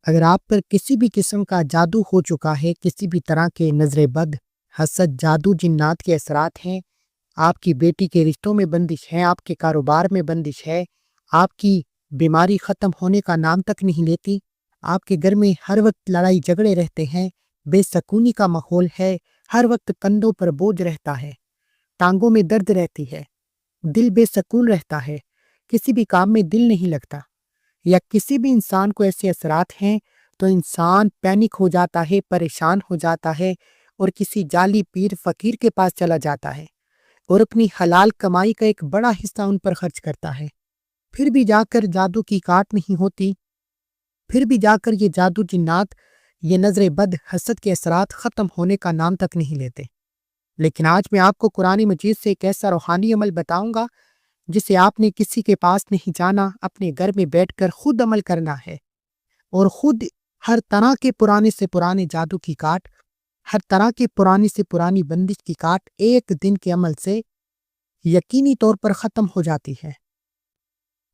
اگر آپ پر کسی بھی قسم کا جادو ہو چکا ہے، کسی بھی طرح کے نظر بد، حسد، جادو، جنات کے اثرات ہیں، آپ کی بیٹی کے رشتوں میں بندش ہے، آپ کے کاروبار میں بندش ہے، آپ کی بیماری ختم ہونے کا نام تک نہیں لیتی، آپ کے گھر میں ہر وقت لڑائی جھگڑے رہتے ہیں، بے سکونی کا ماحول ہے، ہر وقت کندھوں پر بوجھ رہتا ہے، ٹانگوں میں درد رہتی ہے، دل بے سکون رہتا ہے، کسی بھی کام میں دل نہیں لگتا، یا کسی بھی انسان کو ایسے اثرات ہیں تو انسان پینک ہو جاتا ہے، پریشان ہو جاتا ہے اور کسی جعلی پیر فقیر کے پاس چلا جاتا ہے اور اپنی حلال کمائی کا ایک بڑا حصہ ان پر خرچ کرتا ہے، پھر بھی جا کر جادو کی کاٹ نہیں ہوتی، پھر بھی جا کر یہ جادو، جنات، یہ نظر بد، حسد کے اثرات ختم ہونے کا نام تک نہیں لیتے۔ لیکن آج میں آپ کو قرآن مجید سے ایک ایسا روحانی عمل بتاؤں گا جسے آپ نے کسی کے پاس نہیں جانا، اپنے گھر میں بیٹھ کر خود عمل کرنا ہے اور خود ہر طرح کے پرانے سے پرانے جادو کی کاٹ، ہر طرح کے پرانی سے پرانی بندش کی کاٹ ایک دن کے عمل سے یقینی طور پر ختم ہو جاتی ہے۔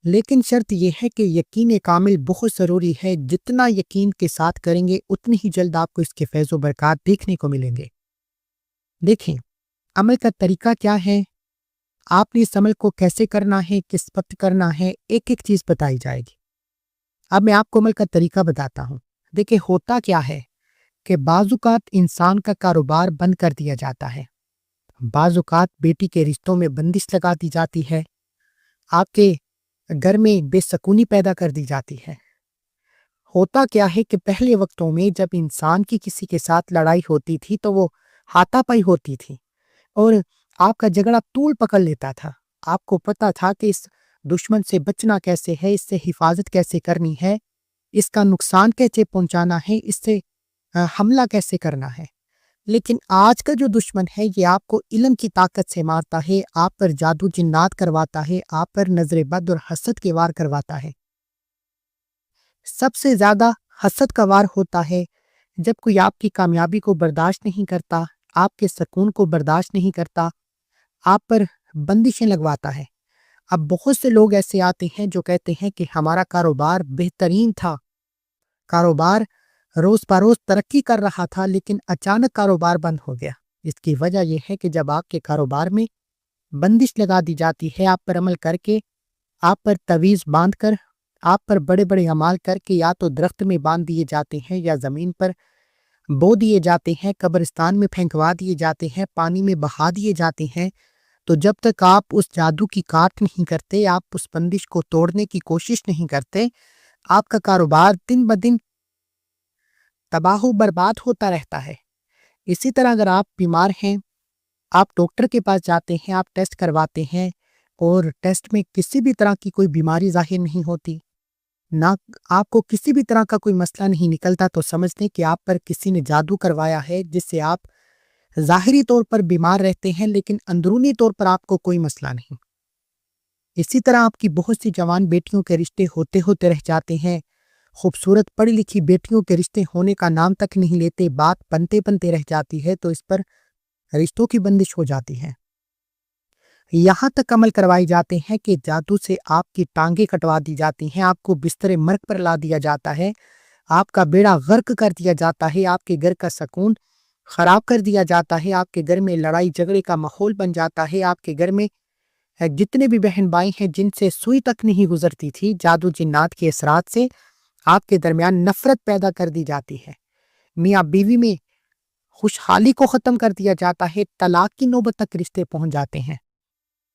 لیکن شرط یہ ہے کہ یقین کامل بہت ضروری ہے، جتنا یقین کے ساتھ کریں گے اتنی ہی جلد آپ کو اس کے فیض و برکات دیکھنے کو ملیں گے۔ دیکھیں عمل کا طریقہ کیا ہے، آپ نے اس عمل کو کیسے کرنا ہے، کس وقت کرنا ہے، ایک ایک چیز بتائی جائے گی۔ اب میں آپ کو عمل کا طریقہ بتاتا ہوں۔ دیکھیں ہوتا کیا ہے کہ بعض اوقات انسان کا کاروبار بند کر دیا جاتا ہے، بعض اوقات بیٹی کے رشتوں میں بندش لگا دی جاتی ہے، آپ کے گھر میں بے سکونی پیدا کر دی جاتی ہے۔ ہوتا کیا ہے کہ پہلے وقتوں میں جب انسان کی کسی کے ساتھ لڑائی ہوتی تھی تو وہ ہاتھا پائی ہوتی تھی اور آپ کا جھگڑا طول پکڑ لیتا تھا، آپ کو پتا تھا کہ اس دشمن سے بچنا کیسے ہے، اس سے حفاظت کیسے کرنی ہے، اس کا نقصان کیسے پہنچانا ہے، اس سے حملہ کیسے کرنا ہے۔ لیکن آج کا جو دشمن ہے یہ آپ کو علم کی طاقت سے مارتا ہے، آپ پر جادو جنات کرواتا ہے، آپ پر نظر بد اور حسد کے وار کرواتا ہے۔ سب سے زیادہ حسد کا وار ہوتا ہے جب کوئی آپ کی کامیابی کو برداشت نہیں کرتا، آپ کے سکون کو برداشت نہیں کرتا، آپ پر بندشیں لگواتا ہے۔ اب بہت سے لوگ ایسے آتے ہیں جو کہتے ہیں کہ ہمارا کاروبار بہترین تھا، کاروبار روز بروز ترقی کر رہا تھا، لیکن اچانک کاروبار بند ہو گیا۔ اس کی وجہ یہ ہے کہ جب آپ کے کاروبار میں بندش لگا دی جاتی ہے، آپ پر عمل کر کے، آپ پر تعویذ باندھ کر، آپ پر بڑے بڑے اعمال کر کے یا تو درخت میں باندھ دیے جاتے ہیں یا زمین پر بو دیے جاتے ہیں، قبرستان میں پھینکوا دیے جاتے ہیں، پانی میں بہا دیے جاتے ہیں، تو جب تک آپ اس جادو کی کاٹ نہیں کرتے، آپ اس بندش کو توڑنے کی کوشش نہیں کرتے، آپ کا کاروبار دن بدن تباہ و برباد ہوتا رہتا ہے۔ اسی طرح اگر آپ بیمار ہیں، آپ ڈاکٹر کے پاس جاتے ہیں، آپ ٹیسٹ کرواتے ہیں اور ٹیسٹ میں کسی بھی طرح کی کوئی بیماری ظاہر نہیں ہوتی، نہ آپ کو کسی بھی طرح کا کوئی مسئلہ نہیں نکلتا، تو سمجھ لیں کہ آپ پر کسی نے جادو کروایا ہے، جس سے آپ ظاہری طور پر بیمار رہتے ہیں لیکن اندرونی طور پر آپ کو کوئی مسئلہ نہیں۔ اسی طرح آپ کی بہت سی جوان بیٹیوں کے رشتے ہوتے ہوتے رہ جاتے ہیں، خوبصورت پڑھی لکھی بیٹیوں کے رشتے ہونے کا نام تک نہیں لیتے، بات بنتے بنتے رہ جاتی ہے، تو اس پر رشتوں کی بندش ہو جاتی ہے۔ یہاں تک عمل کروائی جاتے ہیں کہ جادو سے آپ کی ٹانگیں کٹوا دی جاتی ہیں، آپ کو بستر مرگ پر لا دیا جاتا ہے، آپ کا بیڑا غرق کر دیا جاتا ہے، آپ کے گھر کا سکون خراب کر دیا جاتا ہے، آپ کے گھر میں لڑائی جھگڑے کا ماحول بن جاتا ہے، آپ کے گھر میں جتنے بھی بہن بھائی ہیں جن سے سوئی تک نہیں گزرتی تھی، جادو جنات کے اثرات سے آپ کے درمیان نفرت پیدا کر دی جاتی ہے، میاں بیوی میں خوشحالی کو ختم کر دیا جاتا ہے، طلاق کی نوبت تک رشتے پہنچ جاتے ہیں۔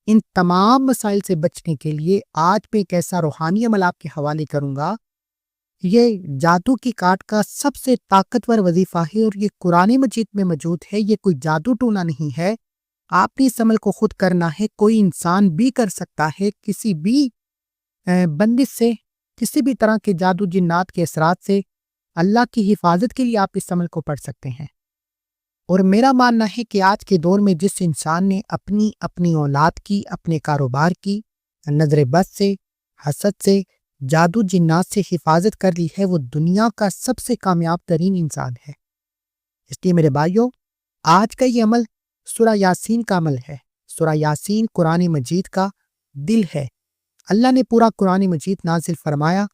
ان تمام مسائل سے بچنے کے لیے آج میں ایک ایسا روحانی عمل آپ کے حوالے کروں گا، یہ جادو کی کاٹ کا سب سے طاقتور وظیفہ ہے اور یہ قرآن مجید میں موجود ہے، یہ کوئی جادو ٹونا نہیں ہے، آپ نے اس عمل کو خود کرنا ہے، کوئی انسان بھی کر سکتا ہے، کسی بھی بندش سے، کسی بھی طرح کے جادو جنات کے اثرات سے اللہ کی حفاظت کے لیے آپ اس عمل کو پڑھ سکتے ہیں۔ اور میرا ماننا ہے کہ آج کے دور میں جس انسان نے اپنی اولاد کی، اپنے کاروبار کی نظر بد سے، حسد سے، جادو جنات سے حفاظت کر لی ہے، وہ دنیا کا سب سے کامیاب ترین انسان ہے۔ اس لیے میرے بھائیوں، آج کا یہ عمل سورہ یاسین کا عمل ہے۔ سورہ یاسین قرآن مجید کا دل ہے۔ اللہ نے پورا قرآن مجید نازل فرمایا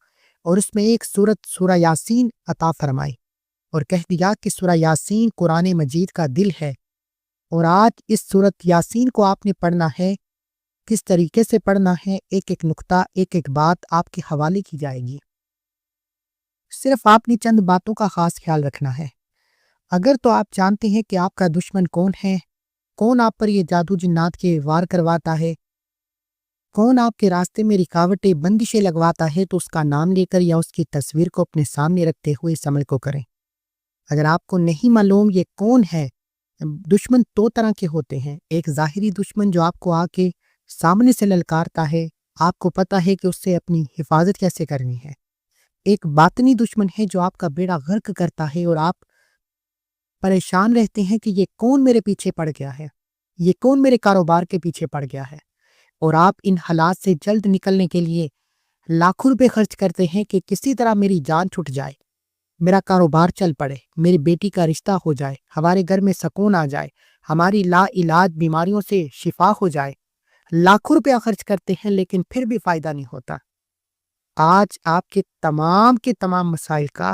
اور اس میں ایک سورت سورہ یاسین عطا فرمائی اور کہہ دیا کہ سورہ یاسین قرآن مجید کا دل ہے، اور آج اس سورت یاسین کو آپ نے پڑھنا ہے۔ کس طریقے سے پڑھنا ہے، ایک ایک نقطہ، ایک ایک بات آپ کے حوالے کی جائے گی۔ صرف آپ نے چند باتوں کا خاص خیال رکھنا ہے۔ اگر تو آپ جانتے ہیں کہ آپ کا دشمن کون ہے، کون آپ پر یہ جادو جنات کے وار کرواتا ہے، کون آپ کے راستے میں رکاوٹیں بندشیں لگواتا ہے، تو اس کا نام لے کر یا اس کی تصویر کو اپنے سامنے رکھتے ہوئے اس عمل کو کریں۔ اگر آپ کو نہیں معلوم یہ کون ہے، دشمن دو طرح کے ہوتے ہیں۔ ایک ظاہری دشمن جو آپ کو آ کے سامنے سے للکارتا ہے، آپ کو پتا ہے کہ اس سے اپنی حفاظت کیسے کرنی ہے۔ ایک باطنی دشمن ہے جو آپ کا بیڑا غرق کرتا ہے اور آپ پریشان رہتے ہیں کہ یہ کون میرے پیچھے پڑ گیا ہے، یہ کون میرے کاروبار کے پیچھے پڑ گیا ہے، اور آپ ان حالات سے جلد نکلنے کے لیے لاکھوں روپے خرچ کرتے ہیں کہ کسی طرح میری جان چھٹ جائے، میرا کاروبار چل پڑے، میری بیٹی کا رشتہ ہو جائے، ہمارے گھر میں سکون آ جائے، ہماری لا علاج بیماریوں سے شفا ہو جائے۔ لاکھوں روپیہ خرچ کرتے ہیں لیکن پھر بھی فائدہ نہیں ہوتا۔ آج آپ کے تمام مسائل کا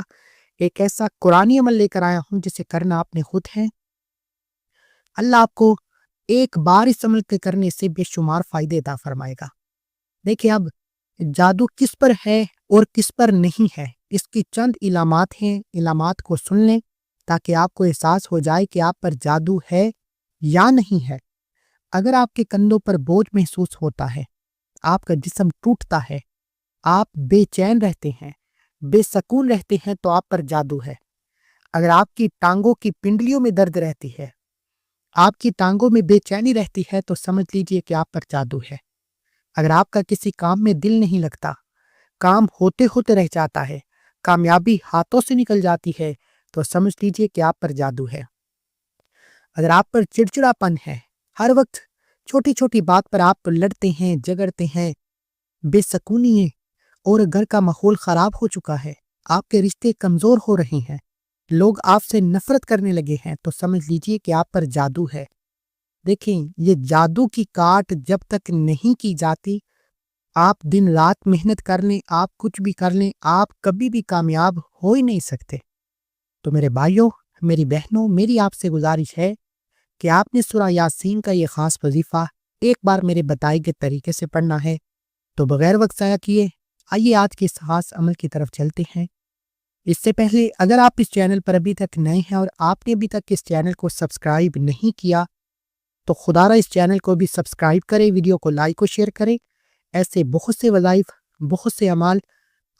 ایک ایسا قرآنی عمل لے کر آیا ہوں جسے کرنا آپ نے خود ہے۔ اللہ آپ کو ایک بار اس عمل کے کرنے سے بے شمار فائدے عطا فرمائے گا۔ دیکھیں اب جادو کس پر ہے اور کس پر نہیں ہے، اس کی چند علامات ہیں، علامات کو سن لیں تاکہ آپ کو احساس ہو جائے کہ آپ پر جادو ہے یا نہیں ہے۔ اگر آپ کے کندھوں پر بوجھ محسوس ہوتا ہے، آپ کا جسم ٹوٹتا ہے، آپ بے چین رہتے ہیں، بے سکون رہتے ہیں، تو آپ پر جادو ہے۔ اگر آپ کی ٹانگوں کی پنڈلیوں میں درد رہتی ہے، آپ کی ٹانگوں میں بے چینی رہتی ہے، تو سمجھ لیجئے کہ آپ پر جادو ہے۔ اگر آپ کا کسی کام میں دل نہیں لگتا، کام ہوتے ہوتے رہ جاتا ہے، کامیابی ہاتھوں سے نکل جاتی ہے، تو سمجھ لیجئے کہ آپ پر جادو ہے۔ اگر آپ پر چڑچڑا پن ہے، ہر وقت چھوٹی چھوٹی بات پر آپ لڑتے ہیں، جھگڑتے ہیں، بے سکونی ہے، اور گھر کا ماحول خراب ہو چکا ہے، آپ کے رشتے کمزور ہو رہے ہیں، لوگ آپ سے نفرت کرنے لگے ہیں، تو سمجھ لیجئے کہ آپ پر جادو ہے۔ دیکھیں یہ جادو کی کاٹ جب تک نہیں کی جاتی، آپ دن رات محنت کر لیں، آپ کچھ بھی کر لیں، آپ کبھی بھی کامیاب ہو ہی نہیں سکتے۔ تو میرے بھائیوں، میری بہنوں، میری آپ سے گزارش ہے کہ آپ نے سورہ یاسین کا یہ خاص وظیفہ ایک بار میرے بتائے گئے طریقے سے پڑھنا ہے۔ تو بغیر وقت ضائع کیے آئیے آج کے اس خاص عمل کی طرف چلتے ہیں۔ اس سے پہلے اگر آپ اس چینل پر ابھی تک نئے ہیں اور آپ نے ابھی تک اس چینل کو سبسکرائب نہیں کیا، تو خدا را اس چینل کو بھی سبسکرائب کریں، ویڈیو کو لائک و شیئر کریں۔ ایسے بہت سے وظائف، بہت سے اعمال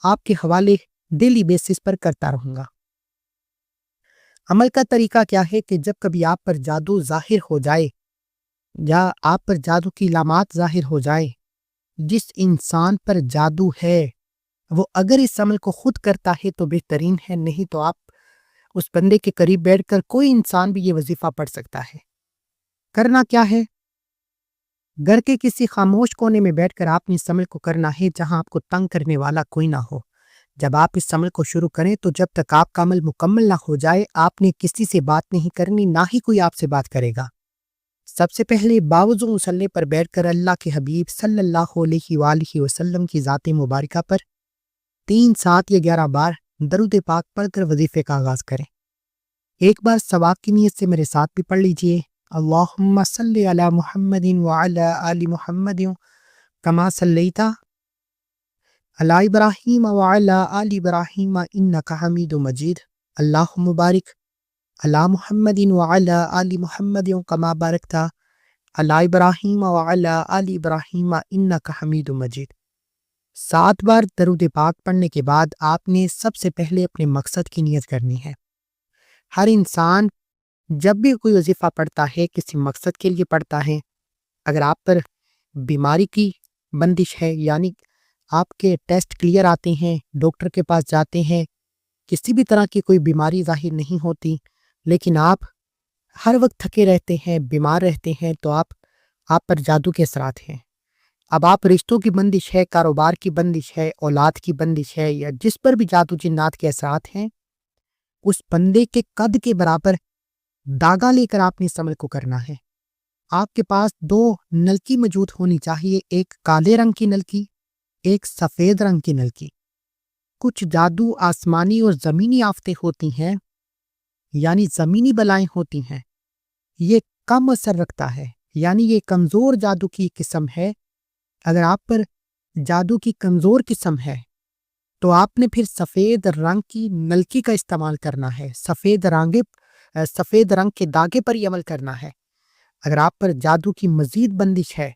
آپ کے حوالے ڈیلی بیسس پر کرتا رہوں گا۔ عمل کا طریقہ کیا ہے کہ جب کبھی آپ پر جادو ظاہر ہو جائے یا آپ پر جادو کی علامات ظاہر ہو جائے، جس انسان پر جادو ہے وہ اگر اس عمل کو خود کرتا ہے تو بہترین ہے، نہیں تو آپ اس بندے کے قریب بیٹھ کر کوئی انسان بھی یہ وظیفہ پڑھ سکتا ہے۔ کرنا کیا ہے؟ گھر کے کسی خاموش کونے میں بیٹھ کر آپ نے اس عمل کو کرنا ہے جہاں آپ کو تنگ کرنے والا کوئی نہ ہو۔ جب آپ اس عمل کو شروع کریں تو جب تک آپ کا عمل مکمل نہ ہو جائے آپ نے کسی سے بات نہیں کرنی، نہ ہی کوئی آپ سے بات کرے گا۔ سب سے پہلے باوضو مصلی پر بیٹھ کر اللہ کے حبیب صلی اللہ علیہ وآلہ وسلم کی ذات مبارکہ پر 3، 7 یا 11 بار درود پاک پڑھ کر وظیفے کا آغاز کریں۔ ایک بار ثواب کی نیت سے میرے ساتھ بھی پڑھ لیجئے۔ اللہم صلی علی محمد وعلی آل محمد کما صلیت علی ابراہیم وعلی آل ابراہیم انک حمید مجید۔ اللہم بارک علی محمد وعلی آل محمد کما بارکت علی ابراہیم وعلی آل ابراہیم انک حمید مجید۔ 7 بار درود پاک پڑھنے کے بعد آپ نے سب سے پہلے اپنے مقصد کی نیت کرنی ہے۔ ہر انسان جب بھی کوئی وظیفہ پڑھتا ہے کسی مقصد کے لیے پڑھتا ہے۔ اگر آپ پر بیماری کی بندش ہے، یعنی آپ کے ٹیسٹ کلیئر آتے ہیں، ڈاکٹر کے پاس جاتے ہیں، کسی بھی طرح کی کوئی بیماری ظاہر نہیں ہوتی، لیکن آپ ہر وقت تھکے رہتے ہیں، بیمار رہتے ہیں، تو آپ پر جادو کے اثرات ہیں۔ اب آپ رشتوں کی بندش ہے، کاروبار کی بندش ہے، اولاد کی بندش ہے، یا جس پر بھی جادو جنات کے اثرات ہیں، اس بندے کے قد کے برابر داغا لے کر آپ نے اس عمل کو کرنا ہے۔ آپ کے پاس 2 نلکی موجود ہونی چاہیے، ایک کالے رنگ کی نلکی، ایک سفید رنگ کی نلکی۔ کچھ جادو آسمانی اور زمینی آفتیں ہوتی ہیں، یعنی زمینی بلائیں ہوتی ہیں، یہ کم اثر رکھتا ہے، یعنی یہ کمزور جادو کی قسم ہے۔ اگر آپ پر جادو کی کمزور قسم ہے تو آپ نے پھر سفید رنگ کی نلکی کا استعمال کرنا ہے، سفید رنگ کے داغے پر ہی عمل کرنا ہے۔ اگر آپ پر جادو کی مزید بندش ہے،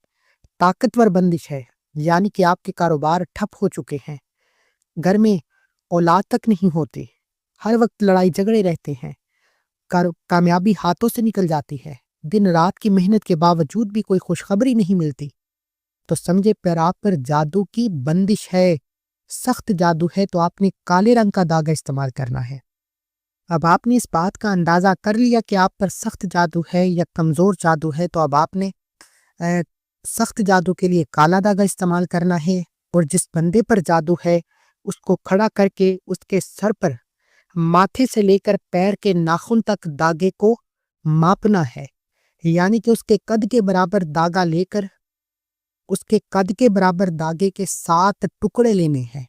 طاقتور بندش ہے، یعنی کہ آپ کے کاروبار ٹھپ ہو چکے ہیں، گھر میں اولاد تک نہیں ہوتی، ہر وقت لڑائی جھگڑے رہتے ہیں، کامیابی ہاتھوں سے نکل جاتی ہے، دن رات کی محنت کے باوجود بھی کوئی خوشخبری نہیں ملتی، تو سمجھے پر آپ پر جادو کی بندش ہے، سخت جادو ہے، تو آپ نے کالے رنگ کا داغا استعمال کرنا ہے۔ اب آپ نے اس بات کا اندازہ کر لیا کہ آپ پر سخت جادو ہے یا کمزور جادو ہے، تو اب آپ نے سخت جادو کے لیے کالا داغا استعمال کرنا ہے، اور جس بندے پر جادو ہے اس کو کھڑا کر کے اس کے سر پر ماتھے سے لے کر پیر کے ناخن تک داغے کو ماپنا ہے، یعنی کہ اس کے قد کے برابر داغا لے کر اس کے قد کے برابر داغے کے 7 ٹکڑے لینے ہیں،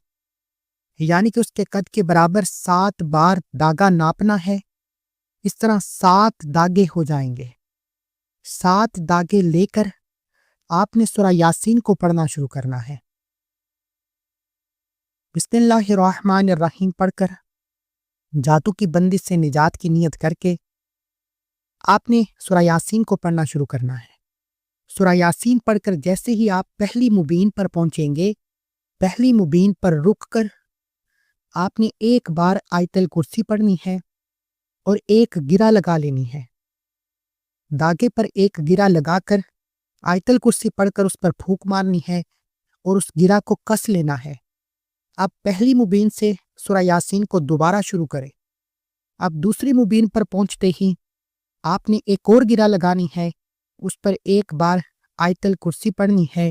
یعنی کہ اس کے قد کے برابر 7 بار داغا ناپنا ہے۔ اس طرح 7 داغے ہو جائیں گے۔ 7 داغے لے کر آپ نے سورہ یاسین کو پڑھنا شروع کرنا ہے۔ بسم اللہ الرحمن الرحیم پڑھ کر جادو کی بندش سے نجات کی نیت کر کے آپ نے سورہ یاسین کو پڑھنا شروع کرنا ہے۔ سورہ یاسین پڑھ کر جیسے ہی آپ پہلی مبین پر پہنچیں گے، پہلی مبین پر رک کر آپ نے ایک بار آیت الکرسی پڑھنی ہے اور ایک گرہ لگا لینی ہے۔ داغے پر ایک گرہ لگا کر آیت الکرسی پڑھ کر اس پر پھونک مارنی ہے اور اس گرہ کو کس لینا ہے۔ اب پہلی مبین سے سورہ یاسین کو دوبارہ شروع کریں۔ اب دوسری مبین پر پہنچتے ہی آپ نے ایک اور گرہ لگانی ہے، اس پر ایک بار آیت الکرسی پڑھنی ہے،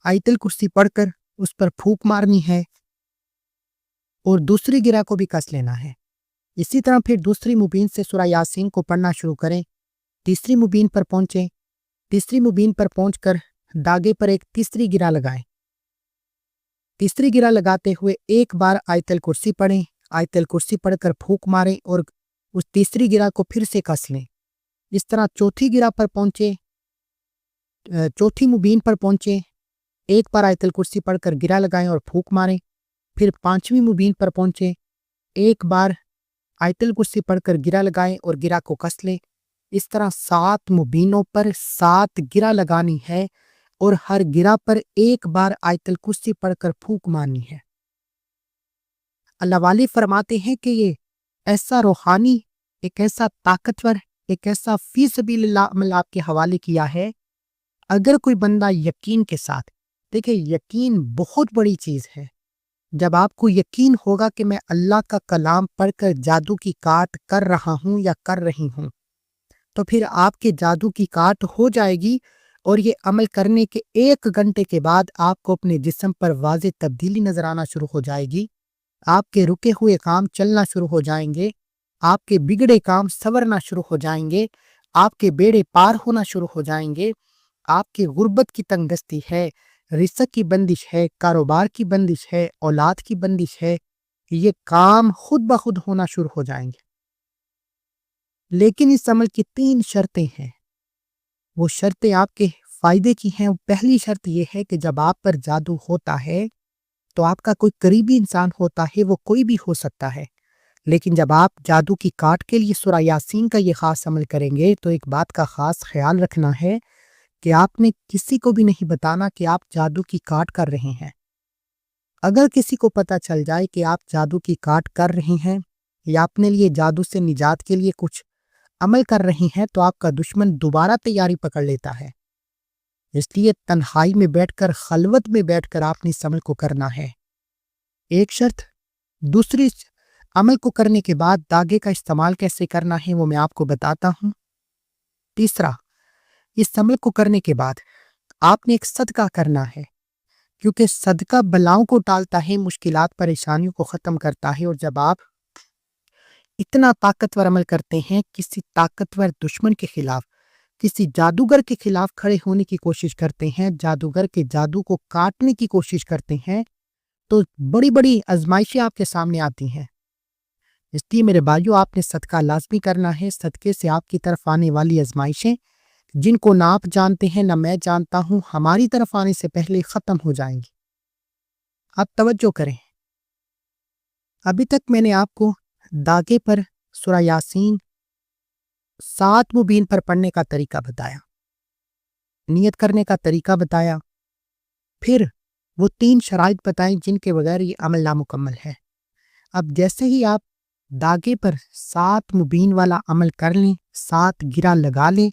آیت الکرسی پڑھ کر اس پر پھونک مارنی ہے اور دوسری گرہ کو بھی کس لینا ہے۔ اسی طرح پھر دوسری مبین سے سورہ یاسین کو پڑھنا شروع کریں، تیسری مبین پر پہنچیں، تیسری مبین پر پہنچ کر داغے پر ایک تیسری گرہ لگائیں، تیسری گرہ لگاتے ہوئے ایک بار آیت الکرسی پڑھیں، آیت الکرسی پڑھ کر پھونک ماریں اور اس تیسری گرہ کو پھر سے کس لیں۔ اس طرح چوتھی گرہ پر پہنچے، چوتھی مبین پر پہنچے، ایک بار آیت الکرسی پڑھ کر گرہ لگائیں اور پھونک ماریں، پھر پانچویں مبین پر پہنچے، ایک بار آیت الکرسی پڑھ کر گرہ لگائیں اور گرہ کو کس لیں۔ اس طرح 7 مبینوں پر 7 گرہ لگانی ہے اور ہر گرہ پر ایک بار آیت الکرسی پڑھ کر پھونک مارنی ہے۔ اللہ والے فرماتے ہیں کہ یہ ایسا روحانی، ایک ایسا طاقتور، ایک ایسا فی سبیل اللہ عمل آپ کے حوالے کیا ہے۔ اگر کوئی بندہ یقین کے ساتھ، دیکھیں یقین بہت بڑی چیز ہے، جب آپ کو یقین ہوگا کہ میں اللہ کا کلام پڑھ کر جادو کی کاٹ کر رہا ہوں یا کر رہی ہوں، تو پھر آپ کے جادو کی کاٹ ہو جائے گی، اور یہ عمل کرنے کے 1 گھنٹے کے بعد آپ کو اپنے جسم پر واضح تبدیلی نظر آنا شروع ہو جائے گی، آپ کے رکے ہوئے کام چلنا شروع ہو جائیں گے، آپ کے بگڑے کام سنورنا شروع ہو جائیں گے، آپ کے بیڑے پار ہونا شروع ہو جائیں گے، آپ کی غربت کی تنگ دستی ہے، رزق کی بندش ہے، کاروبار کی بندش ہے، اولاد کی بندش ہے، یہ کام خود بخود ہونا شروع ہو جائیں گے۔ لیکن اس عمل کی 3 شرطیں ہیں، وہ شرطیں آپ کے فائدے کی ہیں۔ پہلی شرط یہ ہے کہ جب آپ پر جادو ہوتا ہے تو آپ کا کوئی قریبی انسان ہوتا ہے، وہ کوئی بھی ہو سکتا ہے، لیکن جب آپ جادو کی کاٹ کے لیے سورہ یاسین کا یہ خاص عمل کریں گے تو ایک بات کا خاص خیال رکھنا ہے کہ آپ نے کسی کو بھی نہیں بتانا کہ آپ جادو کی کاٹ کر رہے ہیں۔ اگر کسی کو پتہ چل جائے کہ آپ جادو کی کاٹ کر رہے ہیں یا اپنے لیے جادو سے نجات کے لیے کچھ عمل کر رہے ہیں، تو آپ کا دشمن دوبارہ تیاری پکڑ لیتا ہے۔ اس لیے تنہائی میں بیٹھ کر، خلوت میں بیٹھ کر آپ نے اس عمل کو کرنا ہے، ایک شرط۔ دوسری عمل کو کرنے کے بعد داغے کا استعمال کیسے کرنا ہے وہ میں آپ کو بتاتا ہوں۔ تیسرا، اس عمل کو کرنے کے بعد آپ نے ایک صدقہ کرنا ہے، کیونکہ صدقہ بلاؤں کو ٹالتا ہے، مشکلات پریشانیوں کو ختم کرتا ہے، اور جب آپ اتنا طاقتور عمل کرتے ہیں، کسی طاقتور دشمن کے خلاف، کسی جادوگر کے خلاف کھڑے ہونے کی کوشش کرتے ہیں، جادوگر کے جادو کو کاٹنے کی کوشش کرتے ہیں، تو بڑی بڑی آزمائشیں آپ کے سامنے آتی ہیں۔ اس لیے میرے بھائیو، آپ نے صدقہ لازمی کرنا ہے۔ صدقے سے آپ کی طرف آنے والی آزمائشیں جن کو نہ آپ جانتے ہیں نہ میں جانتا ہوں، ہماری طرف آنے سے پہلے ختم ہو جائیں گی۔ آپ توجہ کریں، ابھی تک میں نے آپ کو داغے پر سورہ یاسین 7 مبین پر پڑھنے کا طریقہ بتایا، نیت کرنے کا طریقہ بتایا، پھر وہ 3 شرائط بتائیں جن کے بغیر یہ عمل نامکمل ہے۔ اب جیسے ہی آپ داغے پر 7 مبین والا عمل کر لیں، 7 گرہ لگا لیں،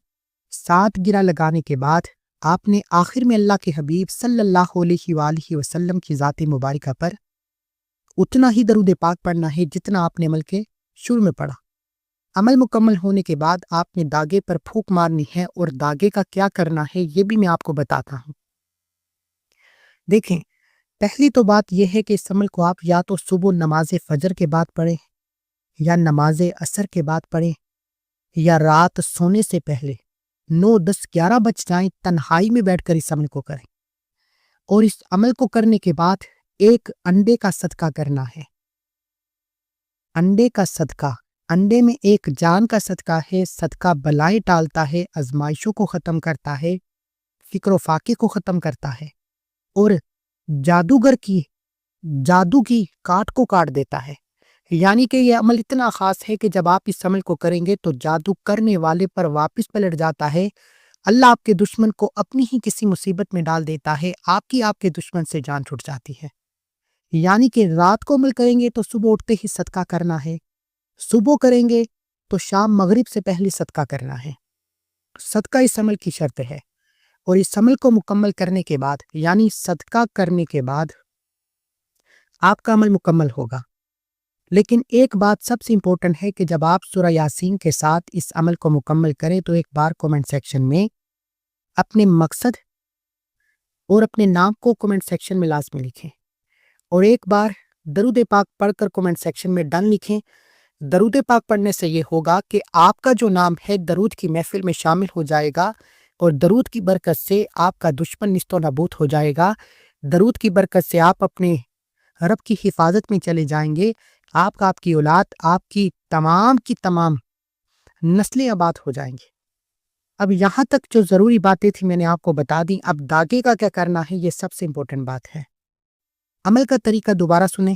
7 گرہ لگانے کے بعد آپ نے آخر میں اللہ کے حبیب صلی اللہ علیہ وآلہ وسلم کی ذات مبارکہ پر اتنا ہی درود پاک پڑھنا ہے جتنا آپ نے عمل کے شروع میں پڑھا۔ عمل مکمل ہونے کے بعد آپ نے داغے پر پھونک مارنی ہے، اور داغے کا کیا کرنا ہے یہ بھی میں آپ کو بتاتا ہوں۔ دیکھیں، پہلی تو بات یہ ہے کہ اس عمل کو آپ یا تو صبح نماز فجر کے بعد پڑھیں، یا نماز عصر کے بعد پڑھیں، یا رات سونے سے پہلے 9، 10، 11 بج جائیں تنہائی میں بیٹھ کر اس عمل کو کریں۔ اور اس عمل کو کرنے کے بعد ایک انڈے کا صدقہ کرنا ہے۔ انڈے کا صدقہ، انڈے میں ایک جان کا صدقہ ہے۔ صدقہ بلائیں ٹالتا ہے، آزمائشوں کو ختم کرتا ہے، فکر و فاقے کو ختم کرتا ہے، اور جادوگر کی جادو کی کاٹ کو کاٹ دیتا ہے۔ یعنی کہ یہ عمل اتنا خاص ہے کہ جب آپ اس عمل کو کریں گے تو جادو کرنے والے پر واپس پلٹ جاتا ہے، اللہ آپ کے دشمن کو اپنی ہی کسی مصیبت میں ڈال دیتا ہے، آپ کے دشمن سے جان چھوٹ جاتی ہے۔ یعنی کہ رات کو عمل کریں گے تو صبح اٹھتے ہی صدقہ کرنا ہے، صبح کریں گے تو شام مغرب سے پہلے صدقہ کرنا ہے۔ صدقہ اس عمل کی شرط ہے، اور اس عمل کو مکمل کرنے کے بعد، یعنی صدقہ کرنے کے بعد آپ کا عمل مکمل ہوگا۔ لیکن ایک بات سب سے امپورٹنٹ ہے کہ جب آپ سورہ یاسین کے ساتھ اس عمل کو مکمل کریں تو ایک بار کومنٹ سیکشن میں اپنے مقصد اور اپنے نام کو کومنٹ سیکشن میں لازمی لکھیں، اور ایک بار درود پاک پڑھ کر کومنٹ سیکشن میں ڈن لکھیں۔ درود پاک پڑھنے سے یہ ہوگا کہ آپ کا جو نام ہے درود کی محفل میں شامل ہو جائے گا، اور درود کی برکت سے آپ کا دشمن نیست و نابود ہو جائے گا۔ درود کی برکت سے آپ اپنے رب کی حفاظت میں چلے جائیں گے، آپ کی اولاد، آپ کی تمام نسلیں آباد ہو جائیں گے۔ اب یہاں تک جو ضروری باتیں تھیں میں نے آپ کو بتا دی۔ اب داغے کا کیا کرنا ہے، یہ سب سے امپورٹنٹ بات ہے۔ عمل کا طریقہ دوبارہ سنیں۔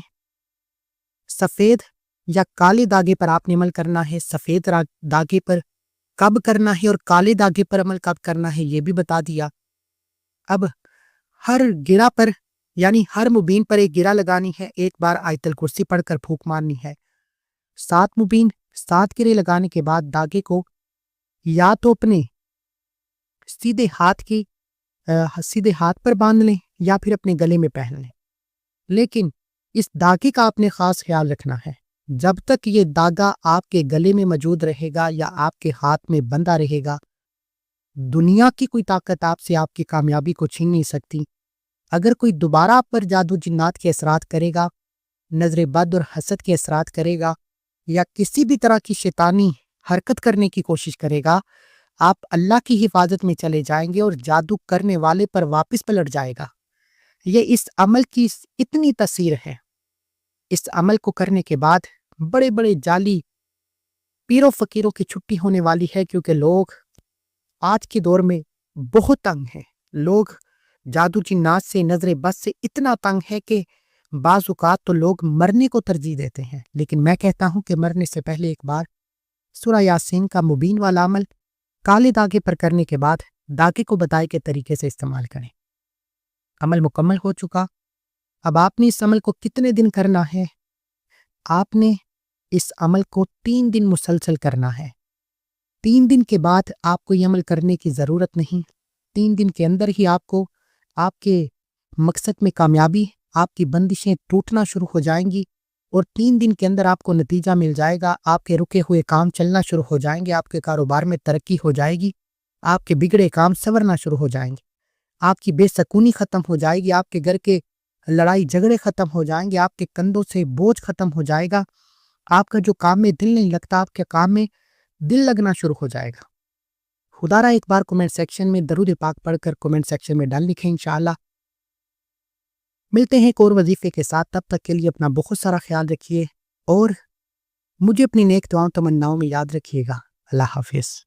سفید یا کالے داغے پر آپ نے عمل کرنا ہے۔ سفید داغے پر کب کرنا ہے اور کالے داغے پر عمل کب کرنا ہے یہ بھی بتا دیا۔ اب ہر گرہ پر، یعنی ہر مبین پر ایک گرہ لگانی ہے، ایک بار آیت الکرسی پڑھ کر پھونک مارنی ہے۔ 7 مبین، 7 گرے لگانے کے بعد داغے کو یا تو اپنے سیدھے ہاتھ پر باندھ لیں یا پھر اپنے گلے میں پہن لیں۔ لیکن اس داغے کا آپ نے خاص خیال رکھنا ہے، جب تک یہ داغا آپ کے گلے میں موجود رہے گا یا آپ کے ہاتھ میں بندھا رہے گا، دنیا کی کوئی طاقت آپ سے آپ کی کامیابی کو چھین نہیں سکتی۔ اگر کوئی دوبارہ آپ پر جادو جنات کے اثرات کرے گا، نظر بد اور حسد کے اثرات کرے گا، یا کسی بھی طرح کی شیطانی حرکت کرنے کی کوشش کرے گا، آپ اللہ کی حفاظت میں چلے جائیں گے اور جادو کرنے والے پر واپس پلٹ جائے گا۔ یہ اس عمل کی اتنی تاثیر ہے۔ اس عمل کو کرنے کے بعد بڑے بڑے جعلی پیروں فقیروں کی چھٹی ہونے والی ہے، کیونکہ لوگ آج کے دور میں بہت تنگ ہیں۔ لوگ جادو جنات سے، نظر بد سے اتنا تنگ ہے کہ بعض اوقات تو لوگ مرنے کو ترجیح دیتے ہیں۔ لیکن میں کہتا ہوں کہ مرنے سے پہلے ایک بار سورہ یاسین کا مبین والا عمل کالے داغے پر کرنے کے بعد داغے کو بتائے کے طریقے سے استعمال کریں۔ عمل مکمل ہو چکا۔ اب آپ نے اس عمل کو کتنے دن کرنا ہے؟ آپ نے اس عمل کو 3 دن مسلسل کرنا ہے۔ 3 دن کے بعد آپ کو یہ عمل کرنے کی ضرورت نہیں۔ 3 دن کے اندر ہی آپ کو آپ کے مقصد میں کامیابی، آپ کی بندشیں ٹوٹنا شروع ہو جائیں گی، اور 3 دن کے اندر آپ کو نتیجہ مل جائے گا۔ آپ کے رکے ہوئے کام چلنا شروع ہو جائیں گے، آپ کے کاروبار میں ترقی ہو جائے گی، آپ کے بگڑے کام سنورنا شروع ہو جائیں گے، آپ کی بے سکونی ختم ہو جائے گی، آپ کے گھر کے لڑائی جھگڑے ختم ہو جائیں گے، آپ کے کندھوں سے بوجھ ختم ہو جائے گا، آپ کا جو کام میں دل نہیں لگتا آپ کے کام میں دل لگنا شروع ہو جائے گا۔ خدارہ ایک بار کومنٹ سیکشن میں درود پاک پڑھ کر کومنٹ سیکشن میں ڈال لکھیں انشاءاللہ۔ ملتے ہیں ایک اور وظیفے کے ساتھ، تب تک کے لیے اپنا بہت سارا خیال رکھیے اور مجھے اپنی نیک دعاؤں تمناؤں میں یاد رکھیے گا۔ اللہ حافظ۔